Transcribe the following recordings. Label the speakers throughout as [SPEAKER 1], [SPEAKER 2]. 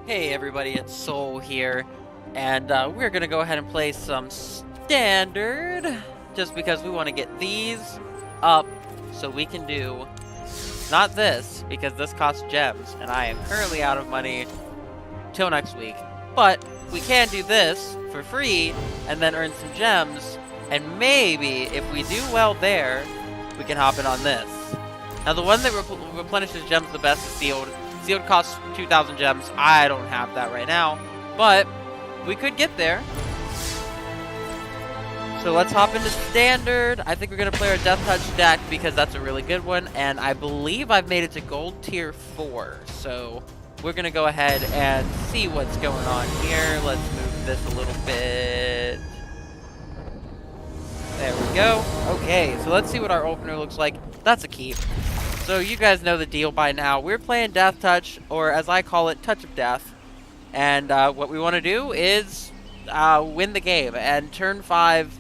[SPEAKER 1] Hey everybody, it's Soul here, and we're gonna go ahead and play some standard, just because we want to get these up so we can do, not this, because this costs gems, and I am currently out of money till next week, but we can do this for free, and then earn some gems, and maybe, if we do well there, we can hop in on this. Now the one that replenishes gems the best is sealed. Sealed costs 2,000 gems. I don't have that right now, but we could get there. So let's hop into standard. I think we're going to play our Deathtouch deck because that's a really good one, and I believe I've made it to gold tier 4. So we're going to go ahead and see what's going on here. Let's move this a little bit. There we go. Okay, so let's see what our opener looks like. That's a keep. So you guys know the deal by now. We're playing Deathtouch, or as I call it, Touch of Death. And what we want to do is win the game. And turn 5,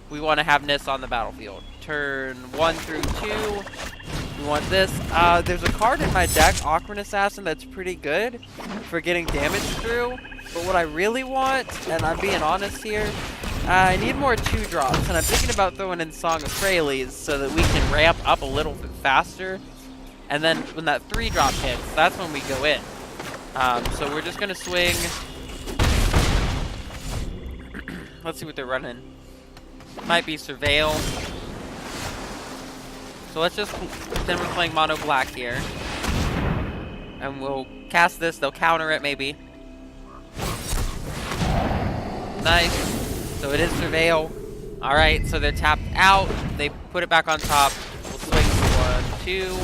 [SPEAKER 1] we want to have Nis on the battlefield. Turn 1 through 2, we want this. There's a card in my deck, Awkward Assassin, that's pretty good for getting damage through. But what I really want, and I'm being honest here, I need more 2-drops. And I'm thinking about throwing in Song of Freyles so that we can ramp up a little bit faster. And then when that 3-drop hits, that's when we go in. So we're just going to swing. Let's see what they're running. Might be Surveil. So let's just pretend we're playing mono black here. And we'll cast this. They'll counter it maybe. Nice. So it is Surveil. Alright, so they're tapped out. They put it back on top. We'll swing 1, 2.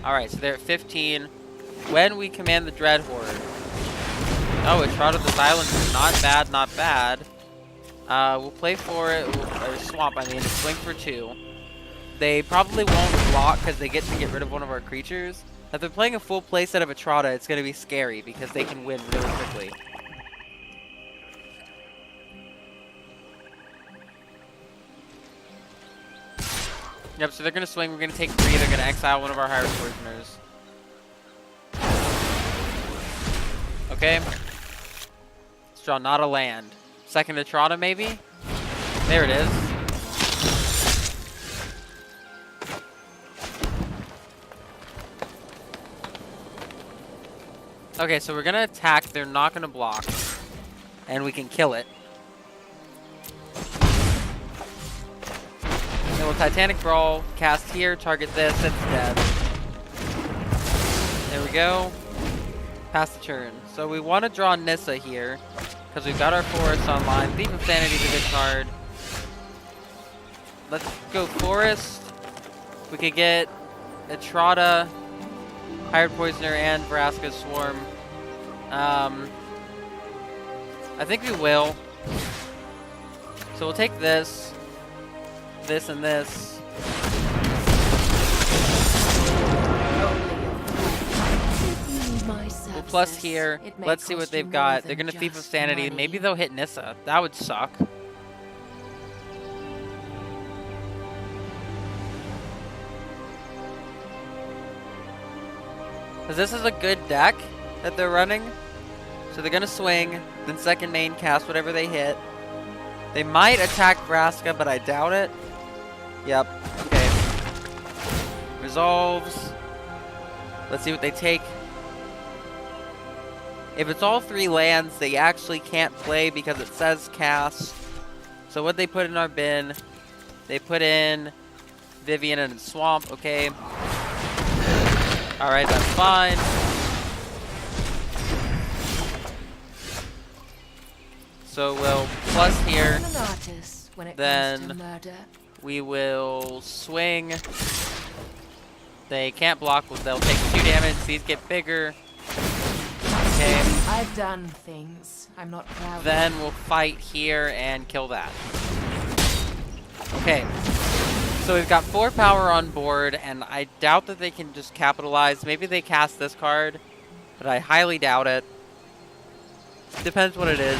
[SPEAKER 1] Alright, so they're at 15. When we command the Dread Horde. Oh, a Shroud of the Silencer. Not bad, not bad. We'll play for it. Or swamp, I mean. Swing for 2. They probably won't block because they get to get rid of one of our creatures. If they're playing a full playset of Etrata, it's going to be scary because they can win really quickly. Yep, so they're going to swing. We're going to take 3. They're going to exile one of our higher poisoners. Okay. Let's draw not a land. Second Etrata, maybe? There it is. Okay, so we're going to attack. They're not going to block. And we can kill it. Then we'll Titanic Brawl, cast here, target this, it's dead. There we go. Pass the turn. So we want to draw Nissa here, because we've got our Forest online. Thief of Sanity is a good card. Let's go Forest. We could get Etrata, Hired Poisoner, and Vraska's Swarm. I think we will. So we'll take this. This and this. We'll plus here. Let's see what they've got. They're gonna Thief of Sanity. Maybe they'll hit Nissa. That would suck. Because this is a good deck that they're running. So they're gonna swing, then second main cast whatever they hit. They might attack Vraska, but I doubt it. Yep. Okay. Resolves. Let's see what they take. If it's all 3 lands, they actually can't play because it says cast. So what they put in our bin, they put in Vivian and Swamp. Okay. Alright, that's fine. So we'll plus here. Then we will swing. They can't block. They'll take 2 damage. These get bigger. Okay.
[SPEAKER 2] I've done things I'm not proud
[SPEAKER 1] Then we'll fight here and kill that. Okay. So we've got 4 power on board, and I doubt that they can just capitalize. Maybe they cast this card, but I highly doubt it. Depends what it is.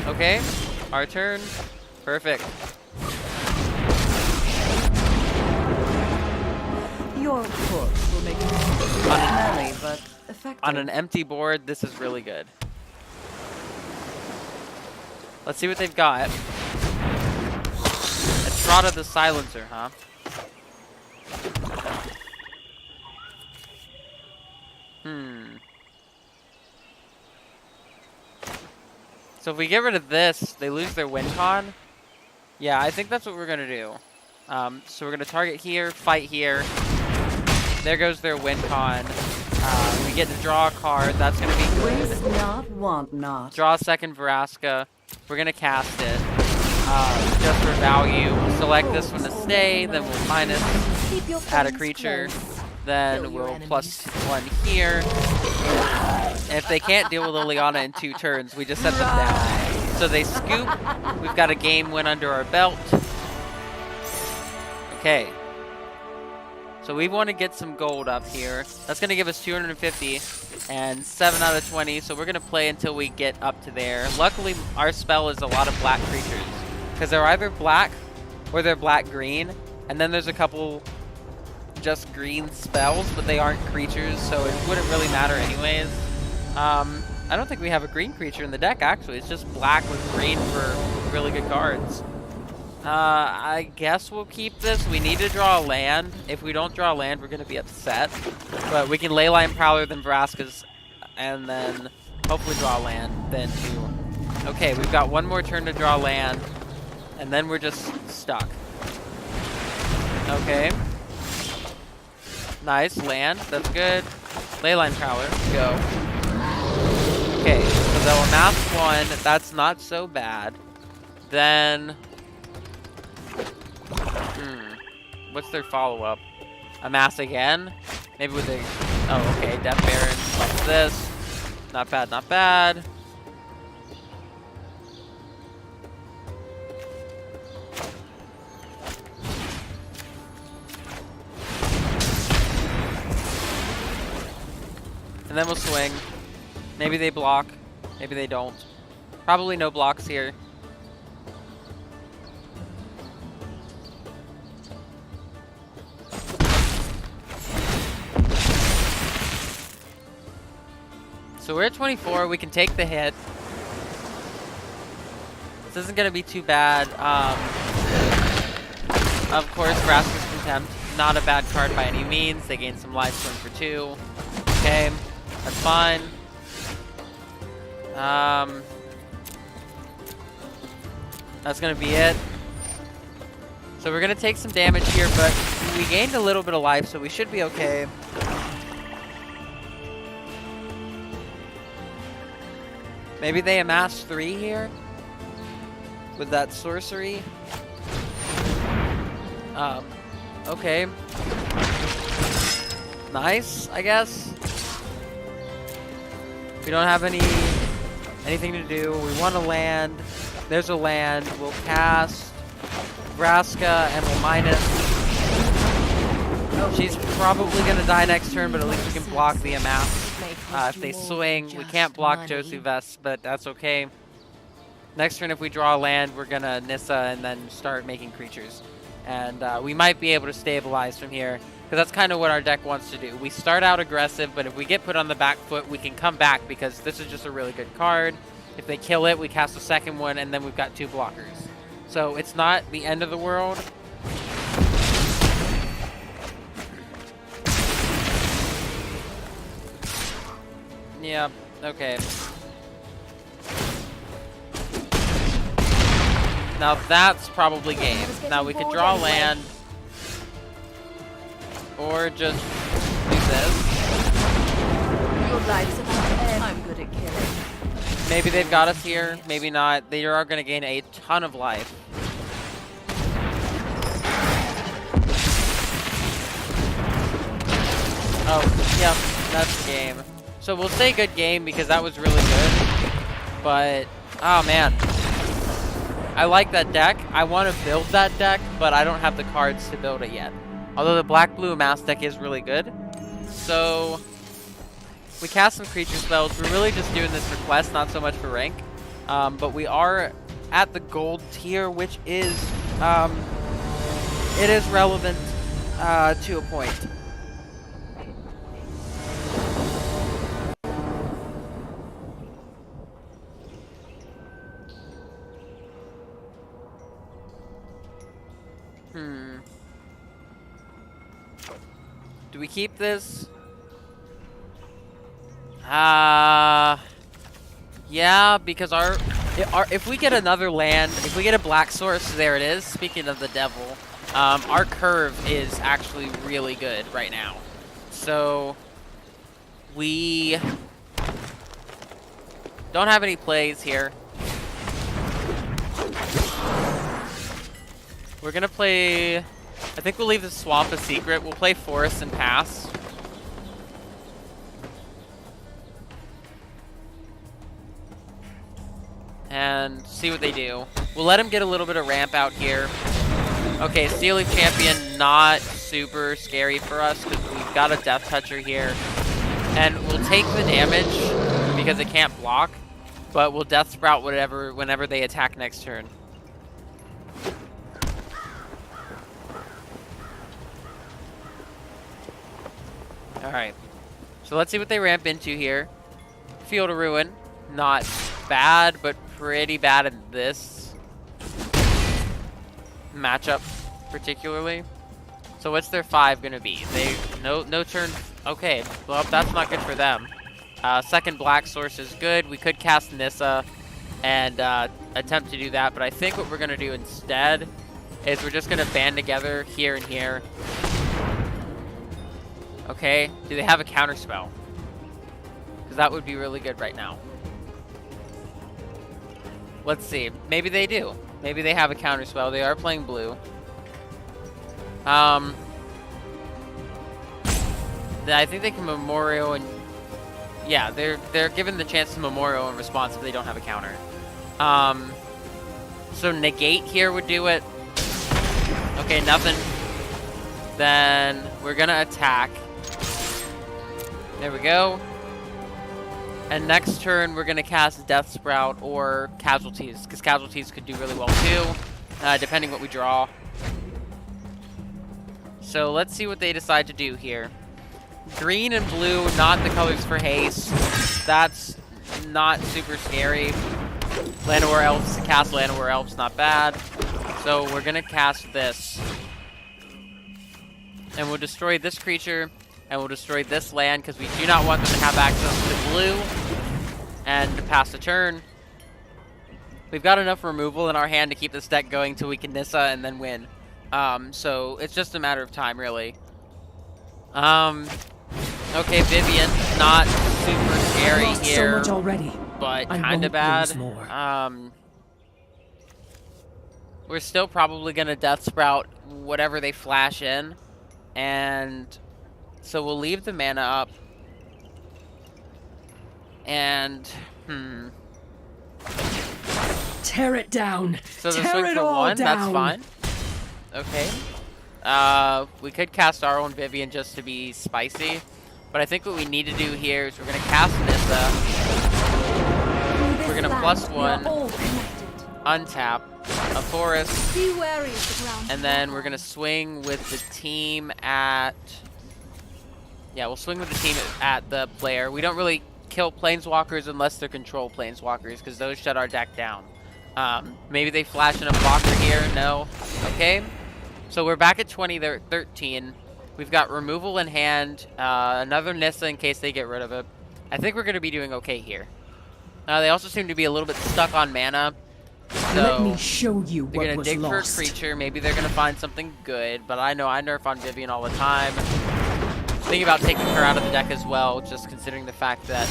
[SPEAKER 1] Okay, our turn. Perfect.
[SPEAKER 2] Your course will make it smelly, but effective.
[SPEAKER 1] On an empty board, this is really good. Let's see what they've got. Estrada the Silencer, huh? So if we get rid of this, they lose their win con. Yeah, I think that's what we're gonna do. So we're gonna target here, fight here. There goes their win con. We get to draw a card. That's gonna be good.
[SPEAKER 3] Waste not, want not.
[SPEAKER 1] Draw a second Vraska. We're gonna cast it. Just for value. We'll select this one to stay, then we'll minus,
[SPEAKER 3] Keep your
[SPEAKER 1] add a
[SPEAKER 3] friends
[SPEAKER 1] creature.
[SPEAKER 3] close.
[SPEAKER 1] Then
[SPEAKER 2] Kill your
[SPEAKER 1] we'll
[SPEAKER 2] enemies.
[SPEAKER 1] +1 here. And if they can't deal with Liliana in 2 turns, we just set them down. So they scoop. We've got a game win under our belt. Okay. So we want to get some gold up here. That's going to give us 250 and 7 out of 20. So we're going to play until we get up to there. Luckily, our spell is a lot of black creatures. Because they're either black or they're black-green. And then there's a couple just green spells, but they aren't creatures, so it wouldn't really matter anyways. I don't think we have a green creature in the deck, actually. It's just black with green for really good cards. I guess we'll keep this. We need to draw a land. If we don't draw a land, we're going to be upset. But we can Leyline Prowler than Vraska's, and then hopefully draw a land then too. Okay, we've got one more turn to draw land, and then we're just stuck. Okay. Nice, land, that's good. Leyline Prowler, go. Okay, so they'll amass 1, that's not so bad. Then, what's their follow-up? Amass again? Maybe with a, oh, okay, Death Baron, like this. Not bad, not bad. And then we'll swing. Maybe they block. Maybe they don't. Probably no blocks here. So we're at 24. We can take the hit. This isn't going to be too bad. Of course, Vraska's Contempt. Not a bad card by any means. They gain some life swing for 2. Okay. That's fine. That's gonna be it. So we're gonna take some damage here, but we gained a little bit of life, so we should be okay. Maybe they amass 3 here with that sorcery. Okay. Nice, I guess. We don't have anything to do. We want to land. There's a land. We'll cast Vraska and we'll minus. She's probably going to die next turn, but at least we can block the amass. If they swing, we can't block Josu Vest, but that's okay. Next turn, if we draw a land, we're going to Nissa and then start making creatures. And we might be able to stabilize from here. Because that's kind of what our deck wants to do. We start out aggressive, but if we get put on the back foot, we can come back because this is just a really good card. If they kill it, we cast a second one, and then we've got 2 blockers. So it's not the end of the world. Yeah, okay. Now that's probably game. Now we could draw land. Or just do this.
[SPEAKER 3] Your life's about to end. I'm good at killing.
[SPEAKER 1] Maybe they've got us here. Maybe not. They are going to gain a ton of life. Oh, yeah, that's the game. So we'll say good game because that was really good. But, oh man. I like that deck. I want to build that deck, but I don't have the cards to build it yet. Although the black-blue amass deck is really good. So, we cast some creature spells. We're really just doing this for quest, not so much for rank. But we are at the gold tier, which is, it is relevant to a point. Do we keep this? Yeah, because if we get another land, if we get a black source, there it is. Speaking of the devil, our curve is actually really good right now. So we don't have any plays here. We're gonna play, I think we'll leave the swamp a secret. We'll play forest and pass. And see what they do. We'll let him get a little bit of ramp out here. Okay, Steel Leaf Champion, not super scary for us because we've got a Death Toucher here. And we'll take the damage because it can't block, but we'll Death Sprout whenever they attack next turn. Alright, so let's see what they ramp into here. Field of Ruin, not bad, but pretty bad in this matchup particularly. So what's their 5 gonna be? They no turn. Okay, well that's not good for them. Second black source is good. We could cast Nissa and attempt to do that, but I think what we're gonna do instead is we're just gonna band together here and here. Okay, do they have a counter spell? Because that would be really good right now. Let's see. Maybe they do. Maybe they have a counter spell. They are playing blue. I think they can Memorial and yeah, they're given the chance to Memorial in response if they don't have a counter. So negate here would do it. Okay, nothing. Then we're gonna attack. There we go. And next turn, we're going to cast Death Sprout or Casualties, because Casualties could do really well too, depending what we draw. So let's see what they decide to do here. Green and blue, not the colors for haste. That's not super scary. Llanowar Elves, cast Llanowar Elves, not bad. So we're going to cast this. And we'll destroy this creature. And we'll destroy this land because we do not want them to have access to blue and to pass the turn. We've got enough removal in our hand to keep this deck going till we can Nissa and then win. So it's just a matter of time, really. Okay, Vivian, not super scary here,
[SPEAKER 4] so much already.
[SPEAKER 1] But kind of bad. We're still probably going to Death Sprout whatever they flash in. And so we'll leave the mana up. And,
[SPEAKER 4] Tear it down.
[SPEAKER 1] So the
[SPEAKER 4] Tear
[SPEAKER 1] swing
[SPEAKER 4] it
[SPEAKER 1] for
[SPEAKER 4] all
[SPEAKER 1] 1, that's
[SPEAKER 4] down.
[SPEAKER 1] fine. Okay. We could cast our own Vivian just to be spicy. But I think what we need to do here is we're going to cast Nissa. We're going to +1, untap, a forest.
[SPEAKER 3] Be wary of the ground.
[SPEAKER 1] And then we're going to swing with the team at... Yeah, we'll swing with the team at the player. We don't really kill planeswalkers unless they're control planeswalkers, because those shut our deck down. Maybe they flash in a blocker here. No. Okay. So we're back at 20. They're at 13. We've got removal in hand. Another Nissa in case they get rid of it. I think we're going to be doing okay here. They also seem to be a little bit stuck on mana. So
[SPEAKER 4] Let me show you what
[SPEAKER 1] they're going to
[SPEAKER 4] was
[SPEAKER 1] dig
[SPEAKER 4] lost.
[SPEAKER 1] for a creature. Maybe they're going to find something good. But I know I nerf on Vivian all the time. Thinking about taking her out of the deck as well, just considering the fact that,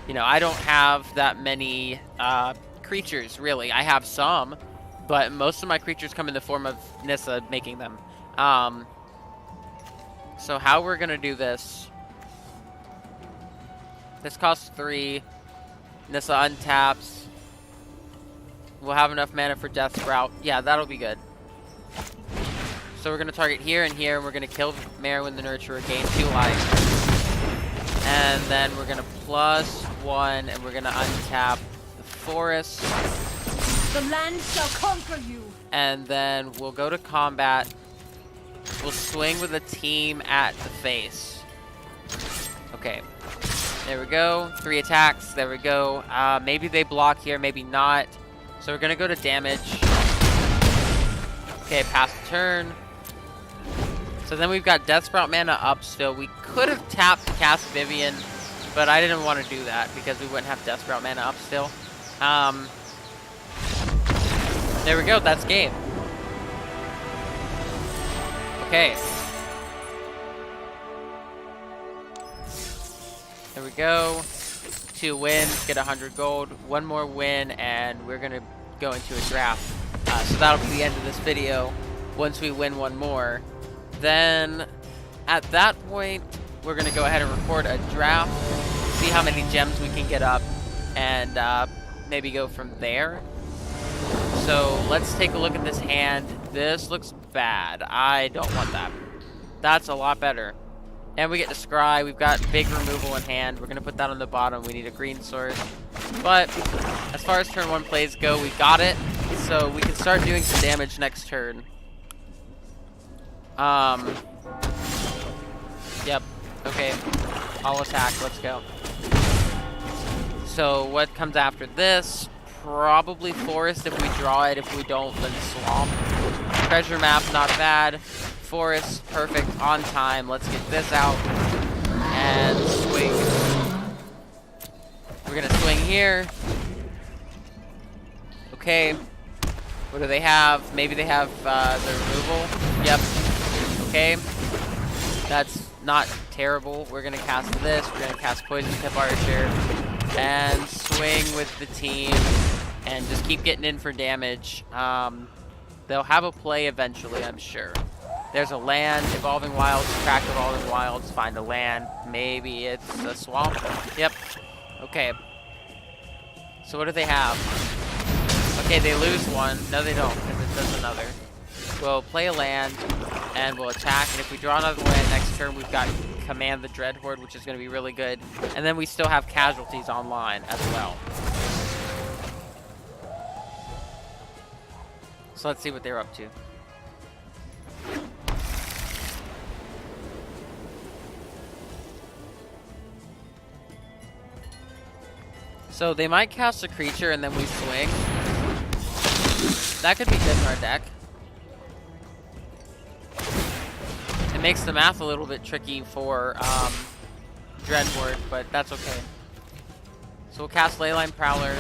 [SPEAKER 1] you know, I don't have that many creatures, really. I have some, but most of my creatures come in the form of Nissa making them. So how we're going to do this... This costs 3. Nissa untaps. We'll have enough mana for Death Sprout. Yeah, that'll be good. So we're going to target here and here, and we're going to kill Merwin the Nurturer, gain 2 life. And then we're going to +1, and we're going to untap the forest.
[SPEAKER 3] The land shall conquer you.
[SPEAKER 1] And then we'll go to combat. We'll swing with a team at the face. Okay. There we go. 3 attacks. There we go. Maybe they block here, maybe not. So we're going to go to damage. Okay, pass the turn. So then we've got Death Sprout mana up still. We could have tapped to cast Vivian, but I didn't want to do that because we wouldn't have Death Sprout mana up still. There we go, that's game. Okay. There we go. 2 wins, get 100 gold. 1 more win, and we're gonna go into a draft. So that'll be the end of this video. Once we win 1 more, then at that point, we're gonna go ahead and record a draft, see how many gems we can get up, and maybe go from there. So let's take a look at this hand. This looks bad. I don't want that. That's a lot better. And we get to scry. We've got big removal in hand. We're going to put that on the bottom. We need a green source. But as far as turn 1 plays go, we got it. So we can start doing some damage next turn. Yep. Okay. All attack. Let's go. So what comes after this? Probably forest if we draw it. If we don't, then swamp. Treasure map, not bad. Forest, perfect, on time. Let's get this out and swing. We're gonna swing here. Okay. What do they have? Maybe they have the removal. Yep. Okay. That's not terrible. We're gonna cast this. We're gonna cast Poison Tip Archer and swing with the team and just keep getting in for damage. They'll have a play eventually, I'm sure. There's a land, Evolving Wilds, crack Evolving Wilds, find a land. Maybe it's a swamp. Yep. Okay. So what do they have? Okay, they lose 1. No, they don't, because it does another. We'll play a land, and we'll attack. And if we draw another land next turn, we've got Command the Dreadhorde, which is going to be really good. And then we still have casualties online as well. So let's see what they're up to. So they might cast a creature and then we swing. That could be good in our deck. It makes the math a little bit tricky for Dreadhorde, but that's okay. So we'll cast Leyline Prowler.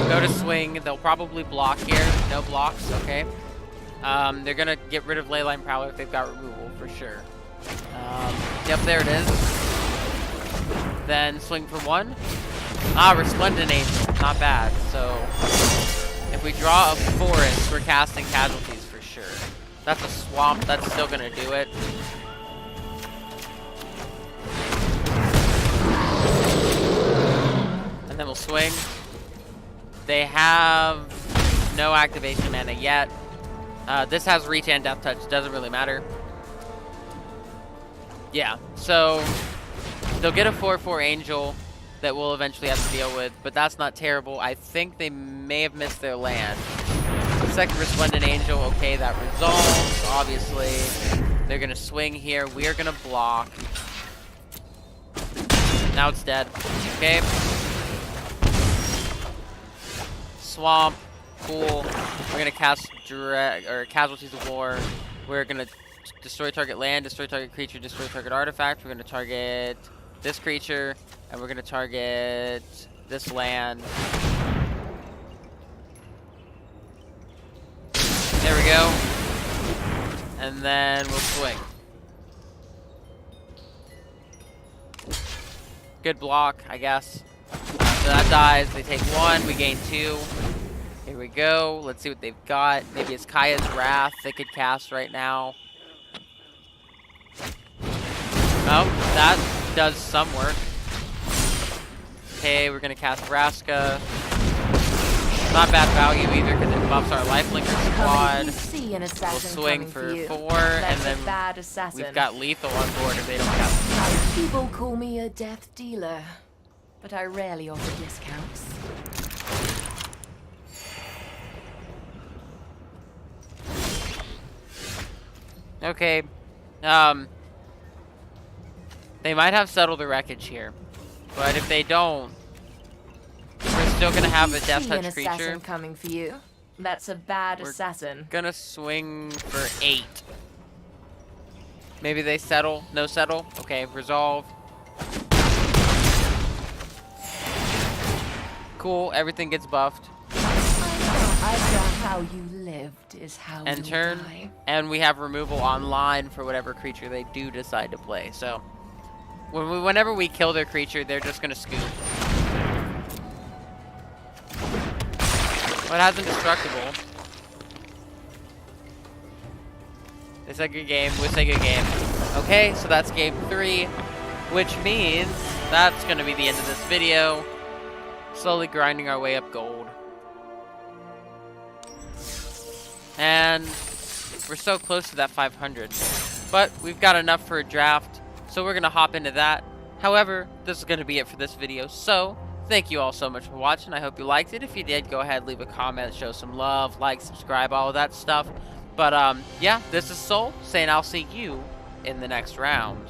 [SPEAKER 1] Go to swing. They'll probably block here. No blocks, okay. They're gonna get rid of Leyline Prowler if they've got removal for sure. Yep, there it is. Then swing for 1. Resplendent Angel, not bad. So if we draw a forest, we're casting casualties for sure. That's a swamp, that's still gonna do it. And then we'll swing. They have no activation mana yet. This has reach and Deathtouch, doesn't really matter. Yeah, so they'll get a 4/4 Angel that we'll eventually have to deal with, but that's not terrible. I think they may have missed their land. Second Resplendent Angel, okay, that resolves, obviously. They're gonna swing here, we are gonna block. Now it's dead, okay. Swamp, cool. We're gonna cast Casualties of War. We're gonna destroy target land, destroy target creature, destroy target artifact. We're gonna target this creature, and we're gonna target this land. There we go. And then we'll swing. Good block, I guess. So that dies. They take 1. We gain 2. Here we go. Let's see what they've got. Maybe it's Kaya's Wrath they could cast right now. Oh, that does some work. Okay, we're gonna cast Vraska. Not bad value either because it buffs our Lifelinker squad. We'll swing for 4, and then we've got lethal on board if they don't cast.
[SPEAKER 2] People call me a death dealer, but I rarely offer discounts.
[SPEAKER 1] Okay. They might have Settled the Wreckage here. But if they don't, we're still gonna have a Deathtouch creature.
[SPEAKER 2] Coming for you.
[SPEAKER 3] That's a bad
[SPEAKER 1] We're
[SPEAKER 3] assassin.
[SPEAKER 1] gonna swing for 8. Maybe they settle. No settle. Okay, resolve. Cool. Everything gets buffed.
[SPEAKER 2] I saw how you lived is how
[SPEAKER 1] And
[SPEAKER 2] you'll
[SPEAKER 1] turn.
[SPEAKER 2] die.
[SPEAKER 1] And we have removal online for whatever creature they do decide to play. So whenever we kill their creature, they're just gonna scoop. Well, it has indestructible. They said good game. We say good game. Okay, so that's game 3, which means that's gonna be the end of this video. Slowly grinding our way up gold. And we're so close to that 500. But we've got enough for a draft, so we're gonna hop into that. However, this is gonna be it for this video. So, thank you all so much for watching. I hope you liked it. If you did, go ahead, leave a comment, show some love, like, subscribe, all of that stuff. But, yeah, this is Soul, saying I'll see you in the next round.